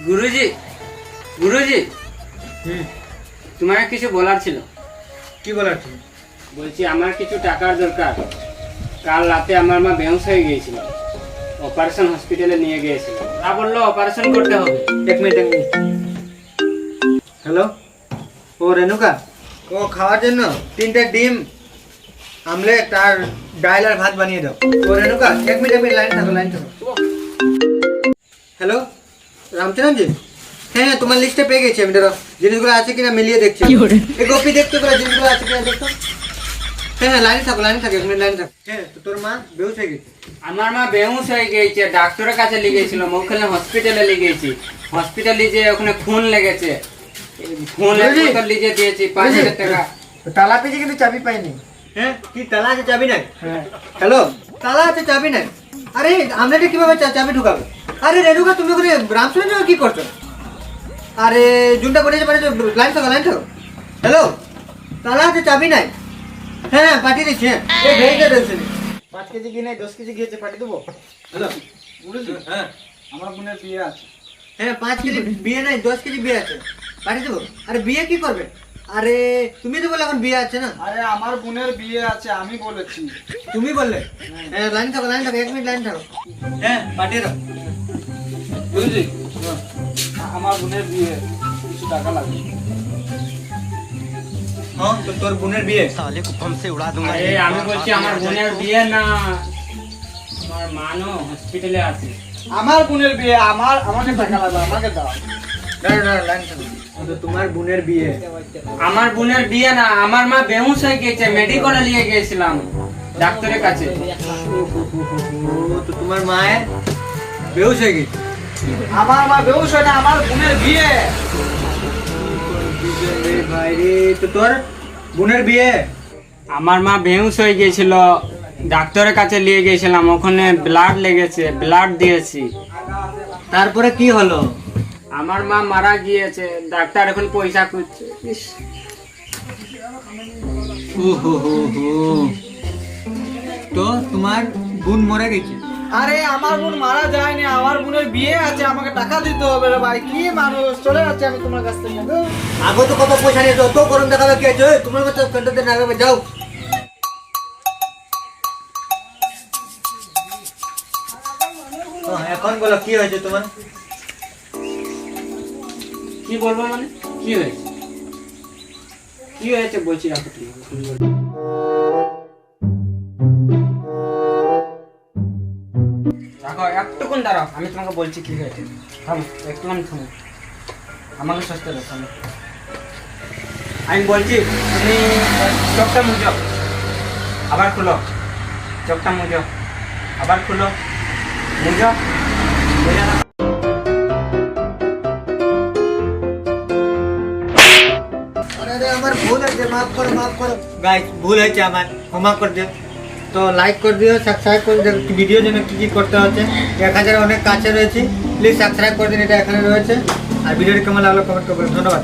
গুরুজি, গুরুজি, তোমার কিছু বলার ছিল। কি বলার ছিল? বলছি আমার কিছু টাকার দরকার। কাল রাতে আমার মা বেহুশ হয়ে গিয়েছিল, অপারেশন হসপিটালে নিয়ে গিয়েছিল। তা বললো অপারেশন করতে হবে। এক মিনিট। হ্যালো, ও রেনুকা, ও খাওয়ার জন্য 3টে ডিম আমলেট আর ডাল আর ভাত বানিয়ে দাও। ও রেনুকা, এক মিনিট লাইন থাকো। হ্যালো রামচরণজি, হ্যাঁ তোমার লিস্টে পেয়ে গেছি আমি। ধরো জিনিসগুলো আছে কিনা মিলিয়ে দেখছি। এই কপি দেখতে পারো জিনিসগুলো আছে কিনা দেখতো। হ্যাঁ লাইনে থাকো এক মিনিট লাইনে থাকো। হ্যাঁ তো তোর মা বেহুশ হয়ে গেছে? আমার মা বেহুশ হয়ে গিয়েছে, ডাক্তারের কাছে নিয়ে গিয়েছিল। ওখানে হসপিটালে নিয়ে গিয়েছি। হসপিটালে যে ওখানে খুন লেগেছে, খুন লিজে দিয়েছি 5,000 টাকা। তালা পেয়েছি কিন্তু চাবি পাইনি। হ্যাঁ কি তালা আছে চাবি নাই? হ্যাঁ হ্যালো, তালা আছে চাবি নাই? আরে আমলেটে কিভাবে চাবি ঢুকাবে? আরে রেনুকা, তুমি ওখানে রামচরণ কি করছো? আরে জুনটা করে লাইন থাকো। হ্যালো, তালা আছে চাবি নাই? হ্যাঁ পাঠিয়ে দিচ্ছি। হ্যাঁ এই ভেজে দিচ্ছি। 5 কেজি কি নাই 10 কেজি গিয়েছে, পাঠিয়ে দেবো। হ্যালো বুঝলি? হ্যাঁ আমার বোনের বিয়ে আছে। হ্যাঁ 5 কেজি বিয়ে নাই, 10 কেজি বিয়ে আছে, পাঠিয়ে দেবো। আরে বিয়ে কি করবে? আরে তুমি তো বলে এখন বিয়ে আছে না। আরে আমার বোনের বিয়ে আছে, আমি বলেছি। তুমি বললে? হ্যাঁ লাইন থাকো 1 মিনিট লাইন থাকো। হ্যাঁ পাঠিয়ে দাও। বুঝলি? আমার বোনের বিয়ে, কিছু টাকা লাগবে। হ্যাঁ তো তোর বোনের বিয়ে? আরে আমি বলছি আমার বোনের বিয়ে না, আমার মানো হসপিটালে আছে। আমার বোনের বিয়ে, আমাকে টাকা লাগবে, আমাকে দাও। দাঁড়াও লাইন থাকো। তো তোমার বোনের বিয়ে? আমার বোনের বিয়ে না, আমার মা বেহুশ হয়ে গিয়েছে, মেডিকেলে নিয়ে গিয়েছিলাম ডাক্তারের কাছে। তো তোমার মায়ের বেহুশ হয়ে গেছে? আমার মা বেহুশ হয় না, আমার বোনের বিয়ে। ভাই রে, তো তোর বোনের বিয়ে? আমার মা বেহুশ হয়ে গিয়েছিল, ডাক্তারের কাছে নিয়ে গিয়েছিলাম। ওখানে ব্লাড লেগেছে, ব্লাড দিয়েছি। তারপরে কি হলো? আমার মা মারা গিয়েছে, ডাক্তার এখন পয়সা খুঁজছে। ইস, তো তোমার বোন মরে গেছে? আরে আমার বোন মারা যায়নি, আমার বোনের বিয়ে আছে, আমাকে টাকা দিতে হবে রে ভাই। কি মানুষ, চলে যাচ্ছে আমি তোমার কাছ থেকে। আগে তো কত পয়সা নিয়ে যত গরম দেখাবে কি আছে? তোমার মতো কন্ট্রাক্টর না লাগাবে, যাও। এখন বলো কি হয়েছে তোমার? কি বলবো মানে কি হয়েছে? কি হয়েছে বলছি, রাখো তুমি। রাখো, একটুকুন দাঁড়াও, আমি তোমাকে বলছি কি হয়েছে। থামো একটুখানি থামো, আমাকে সস্তে দাও। থামো, আমি বলছি। তুমি চোখটা মুজো, আবার খুলো। চোখটা মুজো, আবার খুলো। মুজো, বুঝে না? আরে আমার ভুল হয়েছে, মাফ করো গাইস, ভুল হয়েছে আমার, ক্ষমা করে দিও। তো লাইক করে দিও, সাবস্ক্রাইব করে দিও। ভিডিওর জন্য কি করতে হচ্ছে, 1000 অনেক কাছে রয়েছে, প্লিজ সাবস্ক্রাইব করে দিন, এটা এখানে রয়েছে। আর ভিডিওটি কেমন লাগলো কমেন্ট করবেন। ধন্যবাদ।